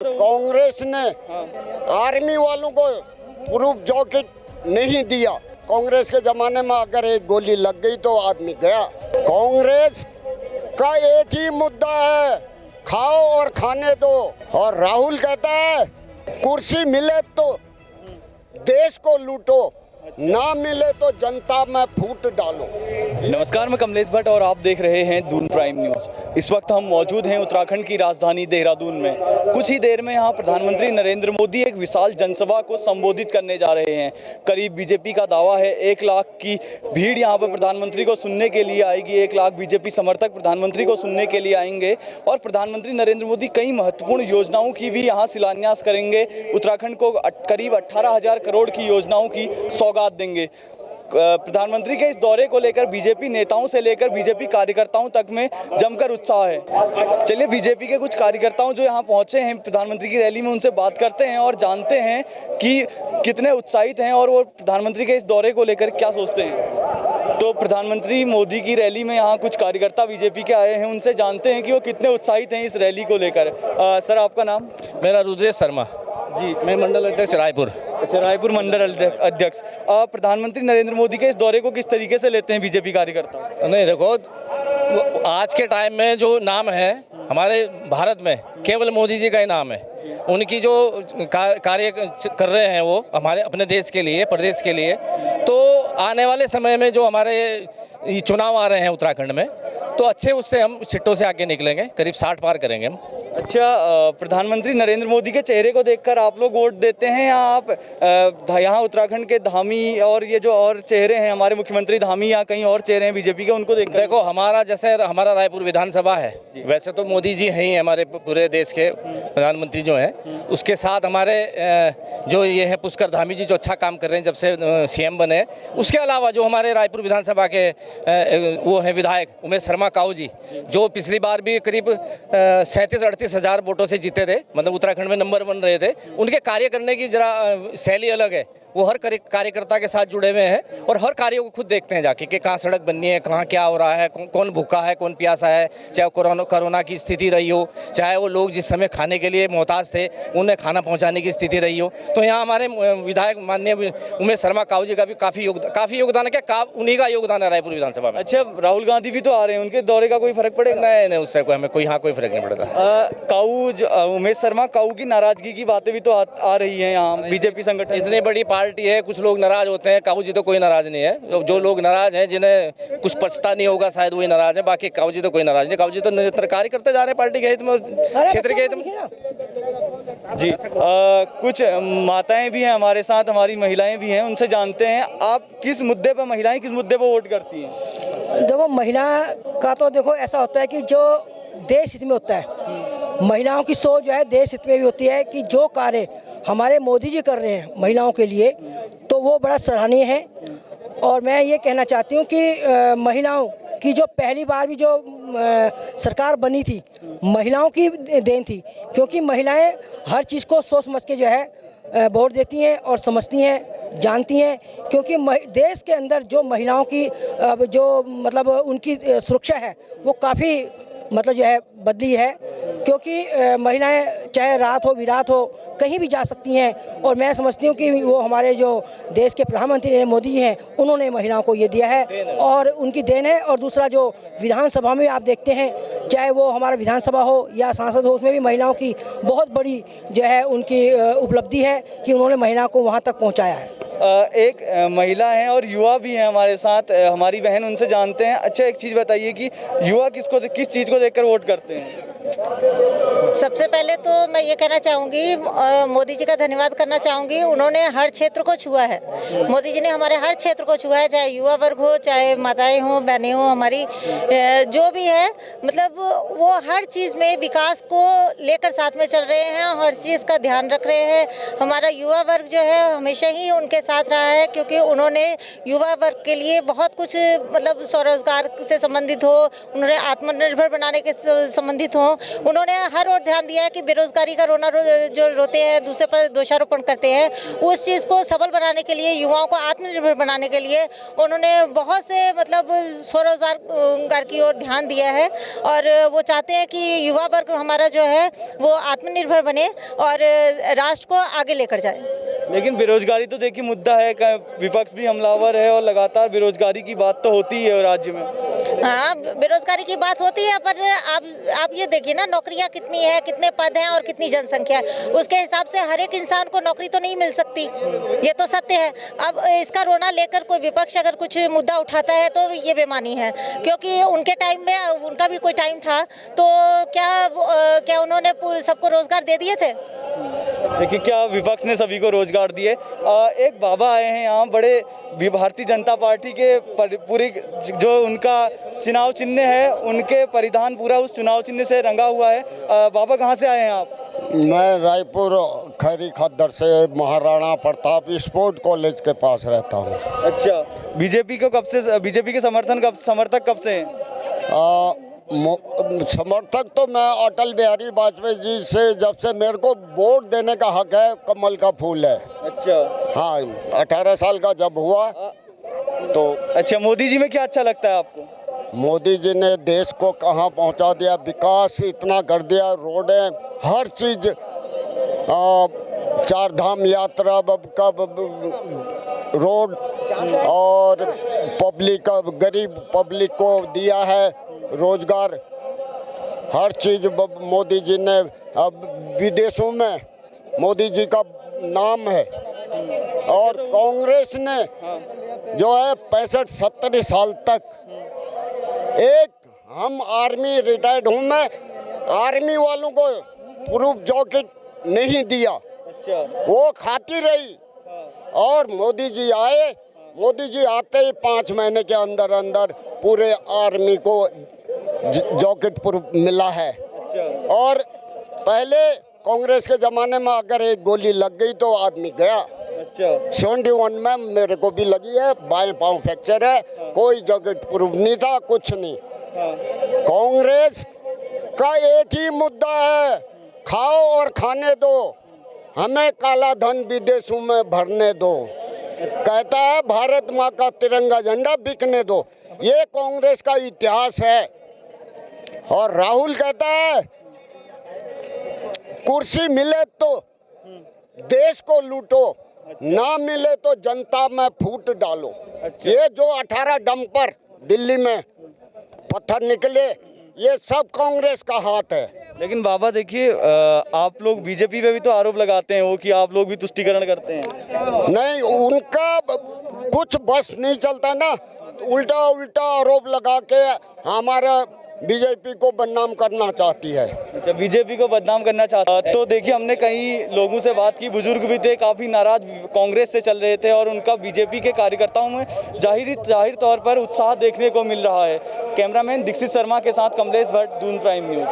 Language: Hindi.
कांग्रेस ने आर्मी वालों को प्रूफ जॉकेट नहीं दिया। कांग्रेस के जमाने में अगर एक गोली लग गई तो आदमी गया। कांग्रेस का एक ही मुद्दा है, खाओ और खाने दो। और राहुल कहता है कुर्सी मिले तो देश को लूटो, ना मिले तो जनता में फूट डालो। नमस्कार, मैं कमलेश भट्ट और आप देख रहे हैं दून प्राइम न्यूज़। इस वक्त हम मौजूद हैं उत्तराखंड की राजधानी देहरादून में। कुछ ही देर में यहाँ प्रधानमंत्री नरेंद्र मोदी एक विशाल जनसभा को संबोधित करने जा रहे हैं। करीब बीजेपी का दावा है 1 लाख की भीड़ यहाँ पर प्रधानमंत्री को सुनने के लिए आएगी। 1 लाख बीजेपी समर्थक प्रधानमंत्री को सुनने के लिए आएंगे और प्रधानमंत्री नरेंद्र मोदी कई महत्वपूर्ण योजनाओं की भी यहाँ शिलान्यास करेंगे। उत्तराखंड को करीब 18,000 करोड़ की योजनाओं की सौगात देंगे। प्रधानमंत्री के इस दौरे को लेकर बीजेपी नेताओं से लेकर बीजेपी कार्यकर्ताओं तक में जमकर उत्साह है। चलिए बीजेपी के कुछ कार्यकर्ताओं जो यहाँ पहुँचे हैं प्रधानमंत्री की रैली में, उनसे बात करते हैं और जानते हैं कि कितने उत्साहित हैं और वो प्रधानमंत्री के इस दौरे को लेकर क्या सोचते हैं। तो प्रधानमंत्री मोदी की रैली में यहाँ कुछ कार्यकर्ता बीजेपी के आए हैं, उनसे जानते हैं कि वो कितने उत्साहित हैं इस रैली को लेकर। सर, आपका नाम? मेरा रुद्रेश शर्मा जी। मैं मंडल अध्यक्ष रायपुर। अच्छा, रायपुर मंडल अध्यक्ष। प्रधानमंत्री नरेंद्र मोदी के इस दौरे को किस तरीके से लेते हैं बीजेपी कार्यकर्ता? नहीं, देखो, आज के टाइम में जो नाम है हमारे भारत में केवल मोदी जी का ही नाम है। उनकी जो कार्य कर रहे हैं वो हमारे अपने देश के लिए, प्रदेश के लिए, तो आने वाले समय में जो हमारे चुनाव आ रहे हैं उत्तराखंड में, तो अच्छे उससे हम सीटों से आगे निकलेंगे, करीब 60 पार करेंगे हम। अच्छा, प्रधानमंत्री नरेंद्र मोदी के चेहरे को देखकर आप लोग वोट देते हैं या आप यहाँ उत्तराखंड के धामी और ये जो और चेहरे हैं हमारे मुख्यमंत्री धामी या कहीं और चेहरे हैं बीजेपी के, उनको देखकर? देखो, हमारा जैसे हमारा रायपुर विधानसभा है, वैसे तो मोदी जी हैं ही हमारे पूरे देश के प्रधानमंत्री जो हैं। उसके साथ हमारे जो ये हैं पुष्कर धामी जी जो अच्छा काम कर रहे हैं जब से सीएम बने। उसके अलावा जो हमारे रायपुर विधानसभा के वो हैं विधायक उमेश शर्मा काऊ जी, जो पिछली बार भी करीब 37-38 हज़ार वोटों से जीते थे, मतलब उत्तराखंड में नंबर 1 रहे थे। उनके कार्य करने की जरा शैली अलग है। वो हर कार्यकर्ता के साथ जुड़े हुए हैं और हर कार्य को खुद देखते हैं जाके कि कहाँ सड़क बननी है, कहाँ क्या हो रहा है, कौन भूखा है, कौन प्यासा है। चाहे कोरोना की स्थिति रही हो, चाहे वो लोग जिस समय खाने के लिए मोहताज थे उन्हें खाना पहुँचाने की स्थिति रही हो, तो यहाँ हमारे विधायक माननीय उमेश शर्मा काऊ जी का भी काफ़ी योगदान है। क्या उन्हीं का योगदान है रायपुर विधानसभा में। अच्छा, राहुल गांधी भी तो आ रहे हैं, उनके दौरे का कोई फर्क पड़ेगा? नहीं, उससे हमें कोई फर्क नहीं पड़ता। उमेश शर्मा काऊ की नाराजगी की बातें भी तो आ रही हैं यहाँ बीजेपी संगठन। इतनी बड़ी पार्टी है, कुछ लोग नाराज होते हैं। काऊ जी तो कोई नाराज नहीं है। जो लोग नाराज हैं, जिन्हें कुछ पछता नहीं होगा शायद वही नाराज है। बाकी काऊ जी तो कोई नाराज नहीं। काऊ जी तो निरंतर कार्य करते जा रहे हैं पार्टी के हित में, क्षेत्र के हित में। जी, कुछ माताएं भी हैं हमारे साथ, हमारी महिलाएं भी हैं, उनसे जानते हैं आप किस मुद्दे पर, महिलाएं किस मुद्दे पर वोट करती हैं? देखो, महिला का तो देखो ऐसा होता है कि जो देश हित में होता है, महिलाओं की सोच जो है देश हित में भी होती है कि जो कार्य हमारे मोदी जी कर रहे हैं महिलाओं के लिए, तो वो बड़ा सराहनीय है। और मैं ये कहना चाहती हूँ कि महिलाओं की जो पहली बार भी जो सरकार बनी थी, महिलाओं की देन थी, क्योंकि महिलाएं हर चीज़ को सोच समझ के जो है वोट देती हैं और समझती हैं, जानती हैं। क्योंकि देश के अंदर जो महिलाओं की जो मतलब उनकी सुरक्षा है वो काफ़ी मतलब जो है बदली है, क्योंकि महिलाएं चाहे रात हो विरात हो कहीं भी जा सकती हैं। और मैं समझती हूँ कि वो हमारे जो देश के प्रधानमंत्री मोदी जी हैं, उन्होंने महिलाओं को ये दिया है और उनकी देन है। और दूसरा, जो विधानसभा में आप देखते हैं, चाहे वो हमारा विधानसभा हो या सांसद हो, उसमें भी महिलाओं की बहुत बड़ी जो है उनकी उपलब्धि है कि उन्होंने महिलाओं को वहाँ तक पहुँचाया है। एक महिला हैं और युवा भी हैं हमारे साथ, हमारी बहन, उनसे जानते हैं। अच्छा, एक चीज़ बताइए कि युवा किस चीज़ को देखकर वोट करते हैं? सबसे पहले तो मैं ये कहना चाहूँगी, मोदी जी का धन्यवाद करना चाहूँगी। उन्होंने हर क्षेत्र को छुआ है। मोदी जी ने हमारे हर क्षेत्र को छुआ है, चाहे युवा वर्ग हो, चाहे माताएं हो, बहनें हो, हमारी जो भी है, मतलब वो हर चीज़ में विकास को लेकर साथ में चल रहे हैं, हर चीज़ का ध्यान रख रहे हैं। हमारा युवा वर्ग जो है हमेशा ही उनके साथ रहा है, क्योंकि उन्होंने युवा वर्ग के लिए बहुत कुछ, मतलब स्वरोजगार से संबंधित हो, उन्होंने आत्मनिर्भर बनाने के संबंधित हो, उन्होंने हर ओर ध्यान दिया है कि बेरोजगारी का रोना जो रोते हैं, दूसरे पर दोषारोपण करते हैं, उस चीज़ को सबल बनाने के लिए, युवाओं को आत्मनिर्भर बनाने के लिए उन्होंने बहुत से मतलब स्वरोजगार की ओर ध्यान दिया है। और वो चाहते हैं कि युवा वर्ग हमारा जो है वो आत्मनिर्भर बने और राष्ट्र को आगे लेकर जाए। लेकिन बेरोजगारी तो देखिए मुद्दा है, विपक्ष भी हमलावर है और लगातार बेरोजगारी की बात तो होती है राज्य में। हाँ, बेरोजगारी की बात होती है, पर आप ये देखिए ना, नौकरियां कितनी है, कितने पद हैं और कितनी जनसंख्या है, उसके हिसाब से हर एक इंसान को नौकरी तो नहीं मिल सकती, ये तो सत्य है। अब इसका रोना लेकर कोई विपक्ष अगर कुछ मुद्दा उठाता है तो ये बेमानी है, क्योंकि उनके टाइम में उनका भी कोई टाइम था, तो क्या उन्होंने सबको रोजगार दे दिए थे? देखिए, क्या विपक्ष ने सभी को रोजगार दिए। एक बाबा आए हैं यहाँ, बड़े भारतीय जनता पार्टी के पूरी जो उनका चुनाव चिन्ह है, उनके परिधान पूरा उस चुनाव चिन्ह से रंगा हुआ है। बाबा कहाँ से आए हैं आप? मैं रायपुर खैरी खद्दर से महाराणा प्रताप स्पोर्ट कॉलेज के पास रहता हूँ। अच्छा, बीजेपी के समर्थक कब से हैं? समर्थक तो मैं अटल बिहारी वाजपेयी जी से, जब से मेरे को वोट देने का हक है, कमल का फूल है। अच्छा, हाँ, 18 साल का जब हुआ तो। अच्छा, मोदी जी में क्या अच्छा लगता है आपको? मोदी जी ने देश को कहाँ पहुँचा दिया, विकास इतना कर दिया, रोडें, हर चीज़, 4 धाम यात्रा का रोड, और पब्लिक, गरीब पब्लिक को दिया है रोजगार, हर चीज मोदी जी ने। अब विदेशों में मोदी जी का नाम है, और कांग्रेस ने जो है 65-70 साल तक, एक हम आर्मी रिटायर्ड हूँ मैं, आर्मी वालों को प्रूफ जॉकेट नहीं दिया। अच्छा, वो खाती रही, और मोदी जी आए, मोदी जी आते ही 5 महीने के अंदर अंदर पूरे आर्मी को जॉकेट प्रूफ मिला है। अच्छा। और पहले कांग्रेस के ज़माने में अगर एक गोली लग गई तो आदमी गया। अच्छा, 71 में मेरे को भी लगी है, बाएं पाँव फ्रैक्चर है, कोई जॉकेट प्रूफ नहीं था, कुछ नहीं। कांग्रेस का एक ही मुद्दा है, खाओ और खाने दो, हमें काला धन विदेशों में भरने दो। कहता है भारत माँ का तिरंगा झंडा बिकने दो, ये कांग्रेस का इतिहास है। और राहुल कहता है कुर्सी मिले तो देश को लूटो, ना मिले तो जनता में फूट डालो। ये जो 18 डंपर दिल्ली में पत्थर निकले, ये सब कांग्रेस का हाथ है। लेकिन बाबा देखिए, आप लोग बीजेपी पे भी तो आरोप लगाते हैं वो कि आप लोग भी तुष्टीकरण करते हैं। नहीं, उनका कुछ बस नहीं चलता ना, उल्टा उल्टा आरोप लगा के हमारा बीजेपी को बदनाम करना चाहती है। अच्छा, बीजेपी को बदनाम करना चाहता है। तो देखिए, हमने कई लोगों से बात की, बुजुर्ग भी थे, काफ़ी नाराज कांग्रेस से चल रहे थे, और उनका बीजेपी के कार्यकर्ताओं में जाहिर तौर पर उत्साह देखने को मिल रहा है। कैमरामैन दीक्षित शर्मा के साथ कमलेश भट्ट, दून प्राइम न्यूज़।